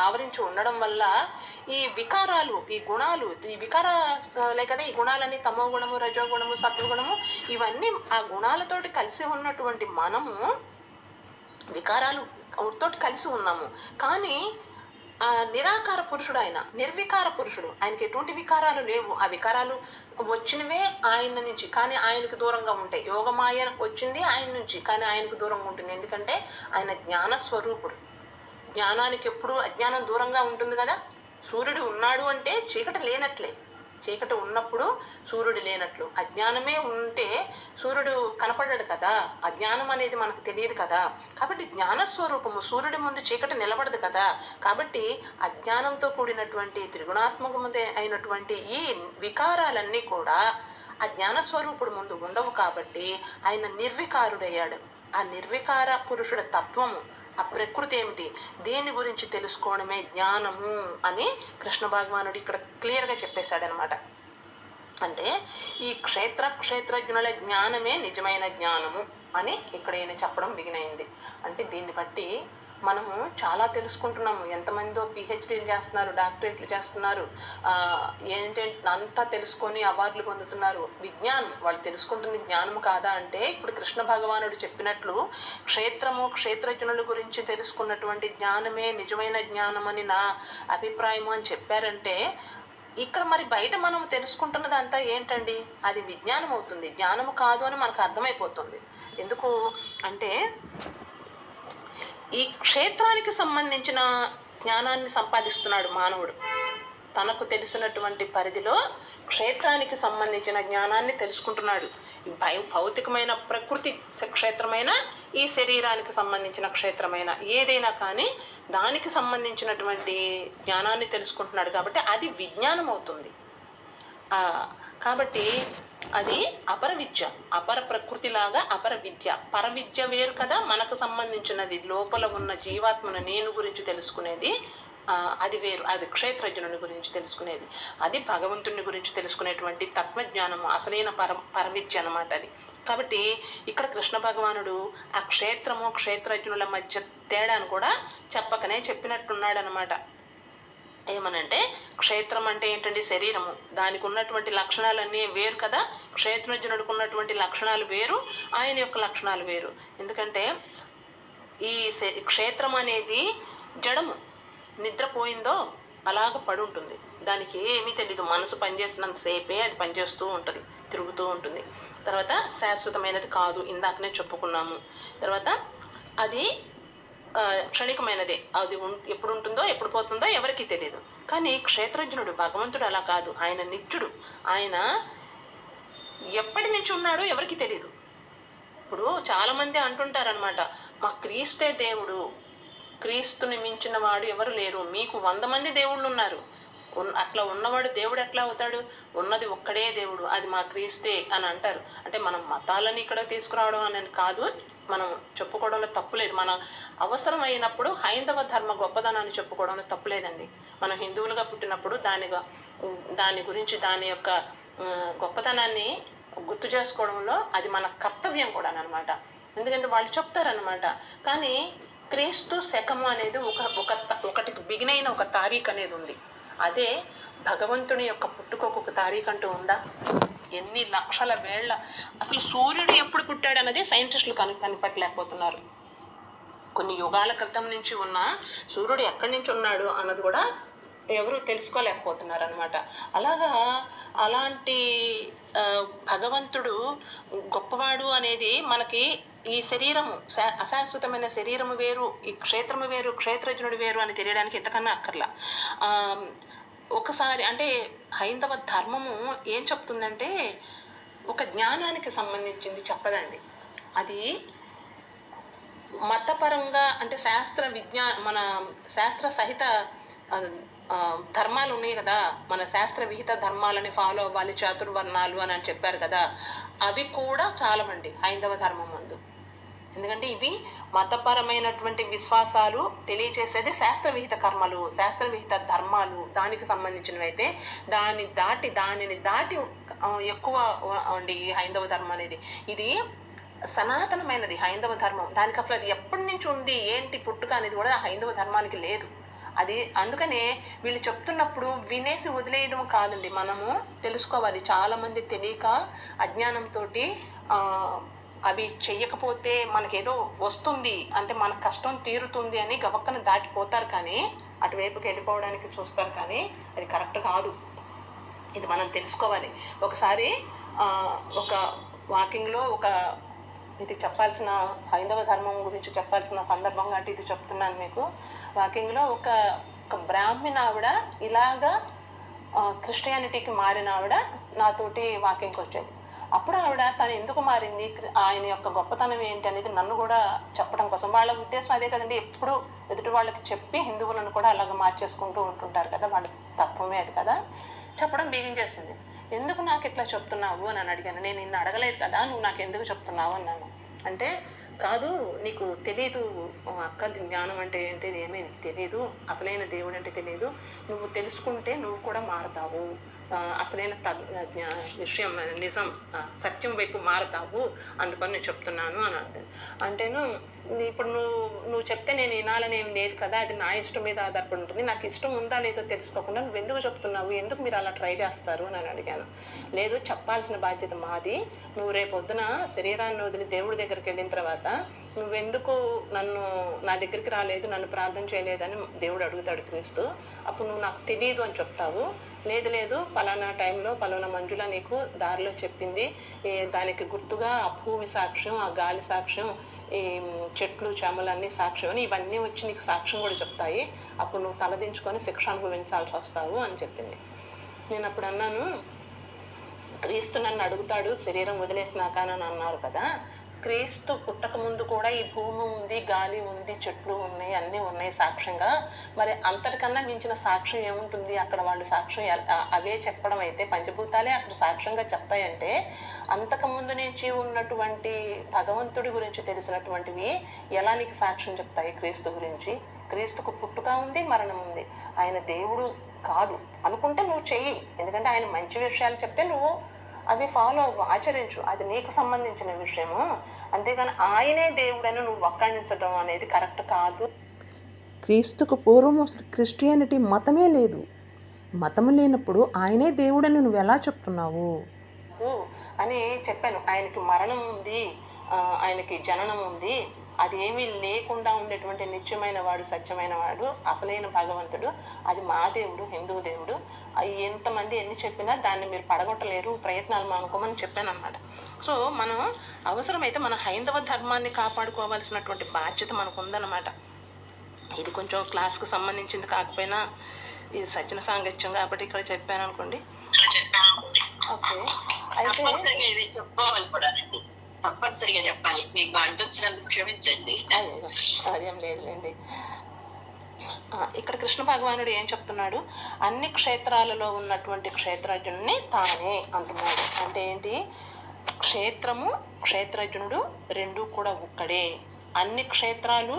ఆవరించి ఉండడం వల్ల ఈ వికారాలు, ఈ గుణాలు, ఈ వికారాలే కదా. ఈ గుణాలన్నీ తమో గుణము, రజోగుణము, సత్వగుణము, ఇవన్నీ ఆ గుణాలతోటి కలిసి ఉన్నటువంటి మనము వికారాలు తోటి కలిసి ఉన్నాము. కానీ ఆ నిరాకార పురుషుడు ఆయన, నిర్వికార పురుషుడు, ఆయనకి ఎటువంటి వికారాలు లేవు. ఆ వికారాలు వచ్చినవే ఆయన నుంచి, కానీ ఆయనకు దూరంగా ఉంటాయి. యోగమాయ వచ్చింది ఆయన నుంచి, కానీ ఆయనకు దూరంగా ఉంటుంది. ఎందుకంటే ఆయన జ్ఞాన స్వరూపుడు. జ్ఞానానికి ఎప్పుడు అజ్ఞానం దూరంగా ఉంటుంది కదా. సూర్యుడు ఉన్నాడు అంటే చీకటి లేనట్లే. చీకటి ఉన్నప్పుడు సూర్యుడు లేనట్లు. అజ్ఞానమే ఉంటే సూర్యుడు కనపడ్డాడు కదా, అజ్ఞానం అనేది మనకు తెలియదు కదా. కాబట్టి జ్ఞానస్వరూపము సూర్యుడి ముందు చీకటి నిలబడదు కదా. కాబట్టి అజ్ఞానంతో కూడినటువంటి త్రిగుణాత్మకముదే అయినటువంటి ఈ వికారాలన్నీ కూడా ఆ జ్ఞానస్వరూపుడు ముందు ఉండవు. కాబట్టి ఆయన నిర్వికారుడయ్యాడు. ఆ నిర్వికార పురుషుడి తత్వము, ఆ ప్రకృతి ఏమిటి, దేని గురించి తెలుసుకోవడమే జ్ఞానము అని కృష్ణ భగవానుడు ఇక్కడ క్లియర్గా చెప్పేశాడనమాట. అంటే ఈ క్షేత్రజ్ఞుల జ్ఞానమే నిజమైన జ్ఞానము అని ఇక్కడ ఈయన చెప్పడం బిగినైంది. అంటే దీన్ని బట్టి మనము చాలా తెలుసుకుంటున్నాము. ఎంతమందో పిహెచ్డీలు చేస్తున్నారు, డాక్టరేట్లు చేస్తున్నారు, ఏంటంటే అంతా తెలుసుకొని అవార్డులు పొందుతున్నారు. విజ్ఞానం వాళ్ళు తెలుసుకుంటుంది జ్ఞానం కాదా అంటే, ఇప్పుడు కృష్ణ భగవానుడు చెప్పినట్లు క్షేత్రజ్ఞుల గురించి తెలుసుకున్నటువంటి జ్ఞానమే నిజమైన జ్ఞానం అని నా అభిప్రాయము అని చెప్పారంటే, ఇక్కడ మరి బయట మనం తెలుసుకుంటున్నది అంతా ఏంటండి, అది విజ్ఞానం అవుతుంది, జ్ఞానము కాదు అని మనకు అర్థమైపోతుంది. ఎందుకు అంటే ఈ క్షేత్రానికి సంబంధించిన జ్ఞానాన్ని సంపాదిస్తున్నాడు మానవుడు. తనకు తెలిసినటువంటి పరిధిలో క్షేత్రానికి సంబంధించిన జ్ఞానాన్ని తెలుసుకుంటున్నాడు. భౌతికమైన ప్రకృతి క్షేత్రమైన, ఈ శరీరానికి సంబంధించిన క్షేత్రమైన ఏదైనా కానీ దానికి సంబంధించినటువంటి జ్ఞానాన్ని తెలుసుకుంటున్నాడు. కాబట్టి అది విజ్ఞానం అవుతుంది. కాబట్టి అది అపర విద్య, అపర ప్రకృతి లాగా అపర విద్య. పర విద్య వేరు కదా, మనకు సంబంధించినది లోపల ఉన్న జీవాత్మను నేను గురించి తెలుసుకునేది అది వేరు. అది క్షేత్రజ్ఞుని గురించి తెలుసుకునేది, అది భగవంతుని గురించి తెలుసుకునేటువంటి తత్వజ్ఞానము, అసలైన పరవిద్య అన్నమాట అది. కాబట్టి ఇక్కడ కృష్ణ భగవానుడు ఆ క్షేత్రజ్ఞుల మధ్య తేడాను కూడా చెప్పకనే చెప్పినట్టున్నాడు అనమాట. ఏమనంటే క్షేత్రం అంటే ఏంటండి, శరీరము, దానికి ఉన్నటువంటి లక్షణాలన్నీ వేరు కదా. క్షేత్రజ్ఞుడికి ఉన్నటువంటి లక్షణాలు వేరు, ఆయన యొక్క లక్షణాలు వేరు. ఎందుకంటే ఈ క్షేత్రం అనేది జడము, నిద్రపోయిందో అలాగ పడి ఉంటుంది, దానికి ఏమీ తెలీదు. మనసు పనిచేస్తున్నంత సేపే అది పనిచేస్తూ ఉంటుంది, తిరుగుతూ ఉంటుంది. తర్వాత శాశ్వతమైనది కాదు, ఇందాకనే చెప్పుకున్నాము. తర్వాత అది క్షణికమైనదే, అది ఎప్పుడు ఉంటుందో ఎప్పుడు పోతుందో ఎవరికి తెలియదు. కానీ క్షేత్రజ్ఞుడు భగవంతుడు అలా కాదు, ఆయన నిత్యుడు. ఆయన ఎప్పటి నుంచి ఉన్నాడో ఎవరికి తెలియదు. ఇప్పుడు చాలా మంది అంటుంటారనమాట, మా క్రీస్తే దేవుడు, క్రీస్తుని మించిన వాడు ఎవరు లేరు, మీకు 100 మంది దేవుళ్ళు ఉన్నారు, అట్లా ఉన్నవాడు దేవుడు ఎట్లా అవుతాడు, ఉన్నది ఒక్కడే దేవుడు, అది మా క్రీస్తే అని అంటారు. అంటే మనం మతాలని ఇక్కడ తీసుకురావడం అని కాదు, మనం చెప్పుకోవడంలో తప్పులేదు. మన అవసరం అయినప్పుడు హైందవ ధర్మ గొప్పదనాన్ని చెప్పుకోవడంలో తప్పులేదండి. మనం హిందువులుగా పుట్టినప్పుడు దాని గురించి దాని యొక్క గొప్పతనాన్ని గుర్తు చేసుకోవడంలో అది మన కర్తవ్యం కూడా అనమాట. ఎందుకంటే వాళ్ళు చెప్తారనమాట. కానీ క్రీస్తు శకము అనేది ఒకటికి బిగినైన ఒక తారీఖు అనేది ఉంది. అదే భగవంతుని యొక్క పుట్టుకోకు ఒక తారీఖు అంటూ ఉందా? ఎన్ని లక్షల వేళ్ల, అసలు సూర్యుడు ఎప్పుడు పుట్టాడు అన్నది సైంటిస్టులు కనిపెట్టలేకపోతున్నారు. కొన్ని యుగాల క్రితం నుంచి ఉన్న సూర్యుడు ఎక్కడి నుంచి ఉన్నాడు అన్నది కూడా ఎవరు తెలుసుకోలేకపోతున్నారు అనమాట. అలాంటి భగవంతుడు గొప్పవాడు అనేది మనకి ఈ శరీరము, అశాశ్వతమైన శరీరము వేరు, ఈ క్షేత్రము వేరు, క్షేత్రజ్ఞుడు వేరు అని తెలియడానికి ఎంతకన్నా అక్కర్లా. ఒకసారి అంటే హైందవ ధర్మము ఏం చెప్తుందంటే, ఒక జ్ఞానానికి సంబంధించింది చెప్పదండి. అది మతపరంగా అంటే మన శాస్త్ర సహిత ధర్మాలు ఉన్నాయి కదా, మన శాస్త్ర విహిత ధర్మాలని ఫాలో అవ్వాలి, చాతుర్వర్ణాలు అని చెప్పారు కదా, అవి కూడా చాలమండి హైందవ ధర్మం ముందు. ఎందుకంటే ఇవి మతపరమైనటువంటి విశ్వాసాలు తెలియచేసేది శాస్త్ర విహిత కర్మలు, శాస్త్ర విహిత ధర్మాలు, దానికి సంబంధించినవి అయితే దానిని దాటి ఎక్కువ అండి హైందవ ధర్మం అనేది. ఇది సనాతనమైనది హైందవ ధర్మం. దానికి అసలు అది ఎప్పటి నుంచి ఉంది, ఏంటి పుట్టుక అనేది కూడా హైందవ ధర్మానికి లేదు. అది అందుకనే వీళ్ళు చెప్తున్నప్పుడు వినేసి వదిలేయడం కాదండి, మనము తెలుసుకోవాలి. చాలా మంది తెలియక అజ్ఞానంతో అవి చెయ్యకపోతే మనకేదో వస్తుంది అంటే మన కష్టం తీరుతుంది అని గబక్కన దాటిపోతారు, కానీ అటువైపుకి వెళ్ళిపోవడానికి చూస్తారు. కానీ అది కరెక్ట్ కాదు, ఇది మనం తెలుసుకోవాలి. ఒకసారి ఒక వాకింగ్లో ఇది చెప్పాల్సిన హైందవ ధర్మం గురించి చెప్పాల్సిన సందర్భంగా అంటే ఇది చెప్తున్నాను మీకు. వాకింగ్లో ఒక బ్రాహ్మణ ఆవిడ ఇలాగా క్రిస్టియానిటీకి మారిన ఆవిడ నాతోటి వాకింగ్కి వచ్చేది. అప్పుడు ఆవిడ తను ఎందుకు మారింది, ఆయన యొక్క గొప్పతనం ఏంటి అనేది నన్ను కూడా చెప్పడం కోసం, వాళ్ళ ఉద్దేశం అదే కదండి, ఎప్పుడు ఎదుటి వాళ్ళకి చెప్పి హిందువులను కూడా అలాగ మార్చేసుకుంటూ ఉంటుంటారు కదా, వాళ్ళ తత్వమే అది కదా. చెప్పడం బిగించేసింది. ఎందుకు నాకు ఇట్లా చెప్తున్నావు అని అడిగాను. నేను నిన్ను అడగలేదు కదా, నువ్వు నాకు ఎందుకు చెప్తున్నావు అన్నాను. అంటే కాదు, నీకు తెలీదు అక్క, జ్ఞానం అంటే ఏంటి ఏమీ నీకు తెలీదు, అసలైన దేవుడు అంటే తెలియదు, నువ్వు తెలుసుకుంటే నువ్వు కూడా మారతావు, అసలైన విషయం నిజం సత్యం వైపు మారతావు, అందుకని నేను చెప్తున్నాను అని అంటాను. అంటేను ఇప్పుడు నువ్వు చెప్తే నేను వినాలని ఏం లేదు కదా, అది నా ఇష్టం మీద ఆధారపడి ఉంటుంది, నాకు ఇష్టం ఉందా లేదో తెలుసుకోకుండా నువ్వు ఎందుకు చెప్తున్నావు, ఎందుకు మీరు అలా ట్రై చేస్తారు అని అడిగాను. లేదు, చెప్పాల్సిన బాధ్యత మాది, నువ్వు రేపొద్దున శరీరాన్ని వదిలి దేవుడి దగ్గరికి వెళ్ళిన తర్వాత నువ్వెందుకు నా దగ్గరికి రాలేదు, నన్ను ప్రార్థన చేయలేదని దేవుడు అడుగుతాడు క్రీస్తు. అప్పుడు నువ్వు నాకు తెలియదు అని చెప్తావు. లేదు పలానా టైంలో పలానా మంజుల నీకు దారిలో చెప్పింది, దానికి గుర్తుగా ఆ భూమి సాక్ష్యం, ఆ గాలి సాక్ష్యం, ఈ చెట్లు చేమలన్నీ సాక్ష్యం అని ఇవన్నీ వచ్చి నీకు సాక్ష్యం కూడా చెప్తాయి, అప్పుడు నువ్వు తలదించుకొని శిక్ష అనుభవించాల్సి వస్తావు అని చెప్పింది. నేను అప్పుడు అన్నాను, క్రీస్తు నన్ను అడుగుతాడు శరీరం వదిలేసినాక అని అన్నారు కదా, క్రీస్తు పుట్టక ముందు కూడా ఈ భూమి ఉంది, గాలి ఉంది, చెట్లు ఉన్నాయి, అన్నీ ఉన్నాయి సాక్ష్యంగా, మరి అంతటికన్నా మించిన సాక్ష్యం ఏముంటుంది అక్కడ, వాళ్ళు సాక్ష్యం అవే చెప్పడం అయితే, పంచభూతాలే అక్కడ సాక్ష్యంగా చెప్తాయంటే, అంతకుముందు నుంచి ఉన్నటువంటి భగవంతుడి గురించి తెలిసినటువంటివి ఎలా నీకు సాక్ష్యం చెప్తాయి క్రీస్తు గురించి? క్రీస్తుకు పుట్టుక ఉంది, మరణం ఉంది, ఆయన దేవుడు కాదు అనుకుంటే నువ్వు చెయ్యి, ఎందుకంటే ఆయన మంచి విషయాలు చెప్తే నువ్వు అవి ఫాలో అవ్వు, ఆచరించు, అది నీకు సంబంధించిన విషయము, అంతేగాని ఆయనే దేవుడని నువ్వు వక్కాణించడం అనేది కరెక్ట్ కాదు. క్రీస్తుకు పూర్వము క్రిస్టియానిటీ మతమే లేదు, మతము లేనప్పుడు ఆయనే దేవుడని నువ్వు ఎలా చెప్తున్నావు అని చెప్పాను. ఆయనకి మరణం ఉంది, ఆయనకి జననం ఉంది, అది ఏమీ లేకుండా ఉండేటువంటి నిత్యమైన వాడు, సత్యమైన వాడు, అసలైన భగవంతుడు, అది మా దేవుడు, హిందూ దేవుడు, ఎంతమంది ఎన్ని చెప్పినా దాన్ని మీరు పడగొట్టలేరు, ప్రయత్నాలు మానుకోమని చెప్పాను అనమాట. సో మనం అవసరమైతే మన హైందవ ధర్మాన్ని కాపాడుకోవాల్సినటువంటి బాధ్యత మనకు ఉందన్నమాట. ఇది కొంచెం క్లాస్కు సంబంధించింది కాకపోయినా ఇది సజ్జన సాంగత్యం కాబట్టి ఇక్కడ చెప్పాను అనుకోండి. ఓకే, అయితే చెప్పుకోవాలి కూడా, తప్పనిసరిగా చెప్పాలి, మీకు అడ్డొచ్చినందుకు క్షమించండి. అదేం లేదులేండి. ఇక్కడ కృష్ణ భగవానుడు ఏం చెప్తున్నాడు, అన్ని క్షేత్రాలలో ఉన్నటువంటి క్షేత్రజ్ఞుడిని తానే అంటున్నాడు. అంటే ఏంటి, క్షేత్రము క్షేత్రజ్ఞుడు రెండూ కూడా ఒక్కడే. అన్ని క్షేత్రాలు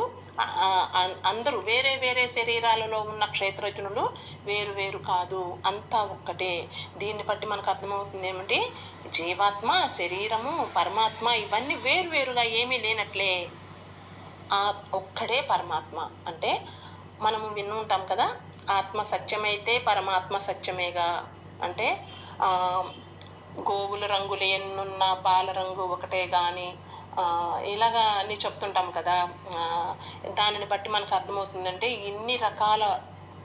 అందరూ వేరే వేరే శరీరాలలో ఉన్న క్షేత్రజ్ఞులు వేరు వేరు కాదు, అంతా ఒక్కటే. దీన్ని బట్టి మనకు అర్థమవుతుంది ఏమిటి, జీవాత్మ, శరీరము, పరమాత్మ ఇవన్నీ వేరు వేరుగా ఏమీ లేనట్లే, ఆ ఒక్కడే పరమాత్మ. అంటే మనము విన్ను ఉంటాం కదా, ఆత్మ సత్యమైతే పరమాత్మ సత్యమేగా, అంటే గోవుల రంగులు ఎన్నున్నా పాల రంగు ఒకటే కానీ ఇలాగా అన్ని చెప్తుంటాం కదా. దానిని బట్టి మనకు అర్థమవుతుందంటే ఇన్ని రకాల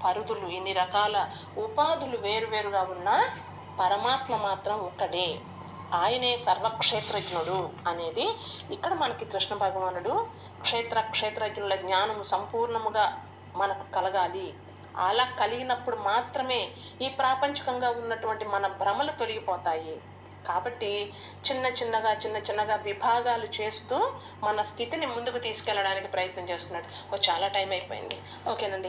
పరిధులు, ఇన్ని రకాల ఉపాధులు వేరువేరుగా ఉన్న పరమాత్మ మాత్రం ఒక్కడే, ఆయనే సర్వక్షేత్రజ్ఞుడు అనేది ఇక్కడ మనకి కృష్ణ భగవానుడు క్షేత్రజ్ఞుల జ్ఞానము సంపూర్ణముగా మనకు కలగాలి. అలా కలిగినప్పుడు మాత్రమే ఈ ప్రాపంచికంగా ఉన్నటువంటి మన భ్రమలు తొలగిపోతాయి. కాబట్టి చిన్న చిన్నగా విభాగాలు చేస్తూ మన స్థితిని ముందుకు తీసుకెళ్ళడానికి ప్రయత్నం చేస్తున్నాడు. చాలా టైం అయిపోయింది. ఓకేనండి.